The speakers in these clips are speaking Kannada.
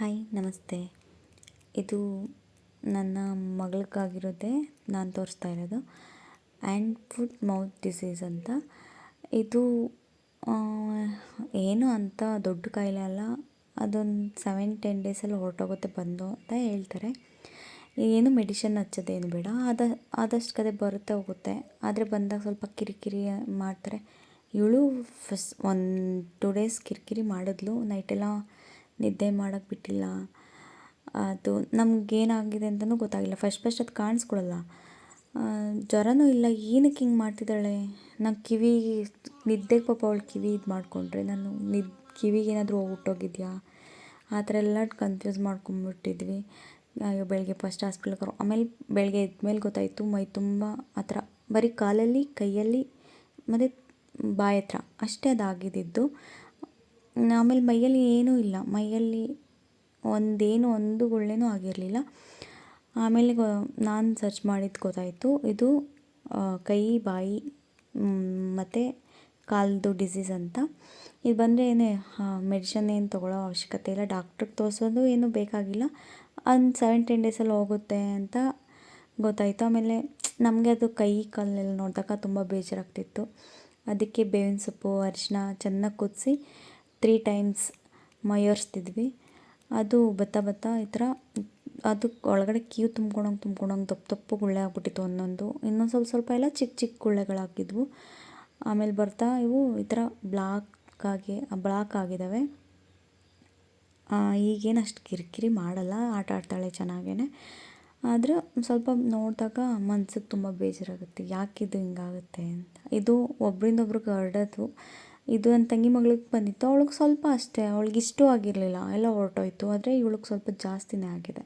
ಹಾಯ್ ನಮಸ್ತೆ. ಇದು ನನ್ನ ಮಗಳಿಗಾಗಿರೋದೇ ನಾನು ತೋರಿಸ್ತಾ ಇರೋದು. ಹ್ಯಾಂಡ್ ಫುಟ್ ಮೌತ್ ಡಿಸೀಸ್ ಅಂತ. ಇದು ಏನು ಅಂತ ದೊಡ್ಡ ಕಾಯಿಲೆ ಅಲ್ಲ. ಅದೊಂದು 7-10 ಡೇಸಲ್ಲಿ ಹೊರಟೋಗುತ್ತೆ ಬಂದು ಅಂತ ಹೇಳ್ತಾರೆ. ಏನು ಮೆಡಿಷನ್ ಹಚ್ಚೋದೇನು ಬೇಡ. ಆದಷ್ಟು ಕದೆ ಬರುತ್ತೆ ಹೋಗುತ್ತೆ. ಆದರೆ ಬಂದಾಗ ಸ್ವಲ್ಪ ಕಿರಿಕಿರಿ ಮಾಡ್ತಾರೆ. ಇವಳು ಫಸ್ಟ್ 1-2 ಡೇಸ್ ಕಿರಿಕಿರಿ ಮಾಡಿದ್ಲು. ನೈಟೆಲ್ಲ ನಿದ್ದೆ ಮಾಡೋಕ್ಕೆ ಬಿಟ್ಟಿಲ್ಲ. ಅದು ನಮಗೇನಾಗಿದೆ ಅಂತಲೂ ಗೊತ್ತಾಗಿಲ್ಲ. ಫಸ್ಟ್ ಅದು ಕಾಣಿಸ್ಕೊಳ್ಳಲ್ಲ. ಜ್ವರನೂ ಇಲ್ಲ. ಏನಕ್ಕೆ ಹಿಂಗೆ ಮಾಡ್ತಿದ್ದಾಳೆ? ನಾನು ನಿದ್ದೆಗೆ ಪಾಪ ಅವಳು ಕಿವಿ ಇದು ಮಾಡಿಕೊಂಡ್ರೆ ನಾನು ಕಿವಿಗೇನಾದರೂ ಹೋಗ್ಬಿಟ್ಟೋಗಿದ್ಯಾ ಆ ಥರ ಎಲ್ಲ ಕನ್ಫ್ಯೂಸ್ ಮಾಡ್ಕೊಂಬಿಟ್ಟಿದ್ವಿ. ಅಯ್ಯೋ ಬೆಳಗ್ಗೆ ಫಸ್ಟ್ ಹಾಸ್ಪಿಟ್ಲಿಗೆ ಆಮೇಲೆ ಬೆಳಗ್ಗೆ ಎದ್ಮೇಲೆ ಗೊತ್ತಾಯಿತು ಮೈ ತುಂಬ ಆ ಥರ ಬರೀ ಕಾಲಲ್ಲಿ ಕೈಯಲ್ಲಿ ಮತ್ತು ಬಾಯಿ ಹತ್ರ ಅಷ್ಟೇ ಅದಾಗಿದ್ದಿದ್ದು. ಆಮೇಲೆ ಮೈಯಲ್ಲಿ ಏನೂ ಇಲ್ಲ. ಮೈಯಲ್ಲಿ ಒಂದು ಗುಳ್ಳೆನೂ ಆಗಿರಲಿಲ್ಲ. ಆಮೇಲೆ ನಾನು ಸರ್ಚ್ ಮಾಡಿದ್ದು ಗೊತ್ತಾಯಿತು ಇದು ಕೈ ಬಾಯಿ ಮತ್ತು ಕಾಲ್ದು ಡಿಸೀಸ್ ಅಂತ. ಇದು ಬಂದರೆ ಮೆಡಿಷನ್ ಏನು ತೊಗೊಳ್ಳೋ ಅವಶ್ಯಕತೆ ಇಲ್ಲ. ಡಾಕ್ಟ್ರಿಗೆ ತೋರಿಸೋದು ಏನೂ ಬೇಕಾಗಿಲ್ಲ. ಒಂದು 7-10 ಡೇಸಲ್ಲಿ ಹೋಗುತ್ತೆ ಅಂತ ಗೊತ್ತಾಯಿತು. ಆಮೇಲೆ ನಮಗೆ ಅದು ಕೈ ಕಾಲೆಲ್ಲ ನೋಡಿದಾಗ ತುಂಬ ಬೇಜಾರಾಗ್ತಿತ್ತು. ಅದಕ್ಕೆ ಬೇವಿನ ಸೊಪ್ಪು ಅರಿಶಿನ ಚೆನ್ನಾಗಿ ಕುದಿಸಿ 3 ಟೈಮ್ಸ್ ಮೈಯೊರೆಸ್ತಿದ್ವಿ. ಅದು ಬತ್ತಾ ಈ ಥರ ಅದು ಒಳಗಡೆ ಕೀವು ತುಂಬ್ಕೊಂಡಂಗೆ ದಪ್ಪು ಗುಳ್ಳೆ ಆಗ್ಬಿಟ್ಟಿತ್ತು ಒಂದೊಂದು. ಇನ್ನೊಂದು ಸ್ವಲ್ಪ ಎಲ್ಲ ಚಿಕ್ಕ ಗುಳ್ಳೆಗಳಾಗಿದ್ವು. ಆಮೇಲೆ ಬರ್ತಾ ಇವು ಈ ಥರ ಬ್ಲಾಕ್ ಆಗಿದ್ದಾವೆ. ಈಗೇನು ಅಷ್ಟು ಕಿರಿಕಿರಿ ಮಾಡಲ್ಲ, ಆಟ ಆಡ್ತಾಳೆ ಚೆನ್ನಾಗೇ. ಆದರೆ ಸ್ವಲ್ಪ ನೋಡಿದಾಗ ಮನ್ಸಿಗೆ ತುಂಬ ಬೇಜಾರಾಗುತ್ತೆ. ಯಾಕಿದು ಹಿಂಗಾಗುತ್ತೆ ಅಂತ. ಇದು ಒಬ್ರಿಂದೊಬ್ರಿಗೆ ಹರಡೋದು. ಇದು ನನ್ನ ತಂಗಿ ಮಗಳಿಗೆ ಬಂದಿತ್ತು. ಅವಳಿಗೆ ಸ್ವಲ್ಪ ಅಷ್ಟೇ, ಅವಳಿಗಿಷ್ಟೂ ಆಗಿರಲಿಲ್ಲ, ಎಲ್ಲ ಹೊರಟೋಯ್ತು. ಆದರೆ ಇವಳಿಗೆ ಸ್ವಲ್ಪ ಜಾಸ್ತಿನೇ ಆಗಿದೆ.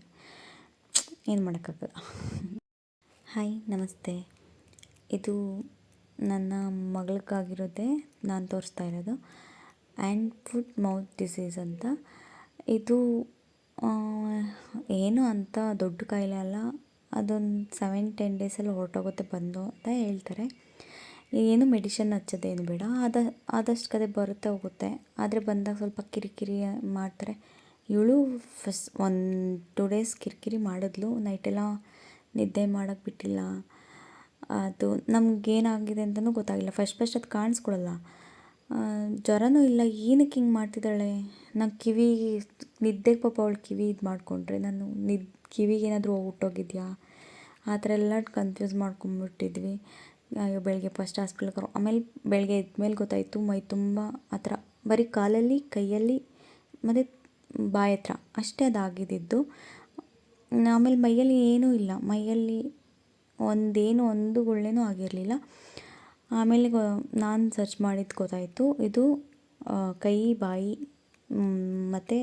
ಏನು ಮಾಡೋಕ್ಕಾಗಲ್ಲ. ಹಾಯ್ ನಮಸ್ತೆ. ಇದು ನನ್ನ ಮಗಳಿಗಾಗಿರೋದೇ ನಾನು ತೋರಿಸ್ತಾ ಇರೋದು. ಹ್ಯಾಂಡ್ ಫುಟ್ ಮೌತ್ ಡಿಸೀಸ್ ಅಂತ. ಇದು ಏನು ಅಂತ ದೊಡ್ಡ ಕಾಯಿಲೆ ಅಲ್ಲ. ಅದೊಂದು 7-10 ಡೇಸಲ್ಲಿ ಹೊರಟೋಗುತ್ತೆ ಬಂದು ಅಂತ ಹೇಳ್ತಾರೆ. ಏನು ಮೆಡಿಷನ್ ಹಚ್ಚೋದೇನು ಬೇಡ. ಆದಷ್ಟು ಕದೆ ಬರುತ್ತೆ ಹೋಗುತ್ತೆ. ಆದರೆ ಬಂದಾಗ ಸ್ವಲ್ಪ ಕಿರಿಕಿರಿ ಮಾಡ್ತಾರೆ. ಇವಳು ಫಸ್ಟ್ 1-2 ಡೇಸ್ ಕಿರಿಕಿರಿ ಮಾಡಿದ್ಲು. ನೈಟೆಲ್ಲ ನಿದ್ದೆ ಮಾಡೋಕ್ಕೆ ಬಿಟ್ಟಿಲ್ಲ. ಅದು ನಮಗೇನಾಗಿದೆ ಅಂತಲೂ ಗೊತ್ತಾಗಿಲ್ಲ. ಫಸ್ಟ್ ಅದು ಕಾಣಿಸ್ಕೊಳ್ಳಲ್ಲ. ಜ್ವರನೂ ಇಲ್ಲ. ಏನಕ್ಕೆ ಹಿಂಗೆ ಮಾಡ್ತಿದ್ದಾಳೆ? ನಾನು ನಿದ್ದೆಗೆ ಪಾಪ ಅವಳು ಕಿವಿ ಇದು ಮಾಡಿಕೊಂಡ್ರೆ ನಾನು ಕಿವಿಗೇನಾದರೂ ಹೋಗ್ಬಿಟ್ಟೋಗಿದ್ಯಾ ಆ ಥರ ಎಲ್ಲ ಕನ್ಫ್ಯೂಸ್ ಮಾಡ್ಕೊಂಬಿಟ್ಟಿದ್ವಿ. ಅಯ್ಯೋ ಬೆಳಗ್ಗೆ ಫಸ್ಟ್ ಹಾಸ್ಪಿಟ್ಲಿಗೆ ಆಮೇಲೆ ಬೆಳಗ್ಗೆ ಎದ್ಮೇಲೆ ಗೊತ್ತಾಯಿತು ಮೈ ತುಂಬ ಆ ಥರ ಬರೀ ಕಾಲಲ್ಲಿ ಕೈಯಲ್ಲಿ ಮತ್ತು ಬಾಯಿ ಹತ್ರ ಅಷ್ಟೇ ಅದಾಗಿದ್ದಿದ್ದು. ಆಮೇಲೆ ಮೈಯಲ್ಲಿ ಏನೂ ಇಲ್ಲ. ಮೈಯಲ್ಲಿ ಒಂದು ಗುಳ್ಳೆನೂ ಆಗಿರಲಿಲ್ಲ. ಆಮೇಲೆ ನಾನು ಸರ್ಚ್ ಮಾಡಿದ್ದು ಗೊತ್ತಾಯಿತು ಇದು ಕೈ ಬಾಯಿ ಮತ್ತು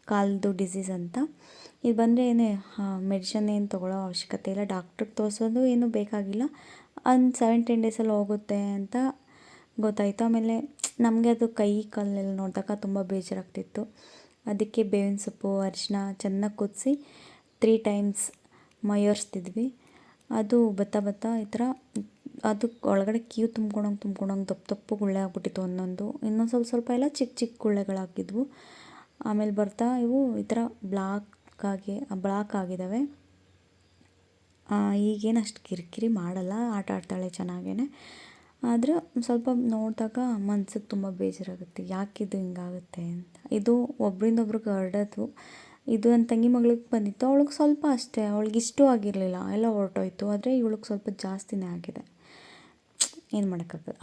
ಕಾಲ್ದು ಡಿಸೀಸ್ ಅಂತ. ಇದು ಬಂದರೆ ಮೆಡಿಷನ್ ಏನು ತೊಗೊಳ್ಳೋ ಅವಶ್ಯಕತೆ ಇಲ್ಲ. ಡಾಕ್ಟ್ರಿಗೆ ತೋರಿಸೋದು ಏನೂ ಬೇಕಾಗಿಲ್ಲ. ಒಂದು 7-10 ಡೇಸಲ್ಲಿ ಹೋಗುತ್ತೆ ಅಂತ ಗೊತ್ತಾಯಿತು. ಆಮೇಲೆ ನಮಗೆ ಅದು ಕೈ ಕಾಲೆಲ್ಲ ನೋಡಿದಾಗ ತುಂಬ ಬೇಜಾರಾಗ್ತಿತ್ತು. ಅದಕ್ಕೆ ಬೇವಿನ ಸೊಪ್ಪು ಅರಿಶಿನ ಚೆನ್ನಾಗಿ ಕುದಿಸಿ 3 ಟೈಮ್ಸ್ ಮೈಯೊರೆಸ್ತಿದ್ವಿ. ಅದು ಬತ್ತಾ ಈ ಥರ ಅದು ಒಳಗಡೆ ಕೀವು ತುಂಬ್ಕೊಂಡಂಗೆ ದಪ್ಪು ಗುಳ್ಳೆ ಆಗ್ಬಿಟ್ಟಿತ್ತು ಒಂದೊಂದು. ಇನ್ನೊಂದು ಸ್ವಲ್ಪ ಎಲ್ಲ ಚಿಕ್ಕ ಗುಳ್ಳೆಗಳಾಗಿದ್ವು. ಆಮೇಲೆ ಬರ್ತಾ ಇವು ಈ ಥರ ಬ್ಲಾಕ್ ಆಗಿದ್ದಾವೆ. ಈಗೇನು ಅಷ್ಟು ಕಿರಿಕಿರಿ ಮಾಡಲ್ಲ, ಆಟ ಆಡ್ತಾಳೆ ಚೆನ್ನಾಗೇ. ಆದರೆ ಸ್ವಲ್ಪ ನೋಡಿದಾಗ ಮನ್ಸಿಗೆ ತುಂಬ ಬೇಜಾರಾಗುತ್ತೆ. ಯಾಕಿದು ಹಿಂಗಾಗುತ್ತೆ ಅಂತ. ಇದು ಒಬ್ರಿಂದೊಬ್ರಿಗೆ ಹರಡೋದು. ಇದು ನನ್ನ ತಂಗಿ ಮಗಳಿಗೆ ಬಂದಿತ್ತು. ಅವಳಿಗೆ ಸ್ವಲ್ಪ ಅಷ್ಟೇ, ಅವಳಿಗಿಷ್ಟೂ ಆಗಿರಲಿಲ್ಲ, ಎಲ್ಲ ಹೊರಟೋಯ್ತು. ಆದರೆ ಇವಳಿಗೆ ಸ್ವಲ್ಪ ಜಾಸ್ತಿನೇ ಆಗಿದೆ. ಏನು ಮಾಡೋಕ್ಕಾಗಲ್ಲ.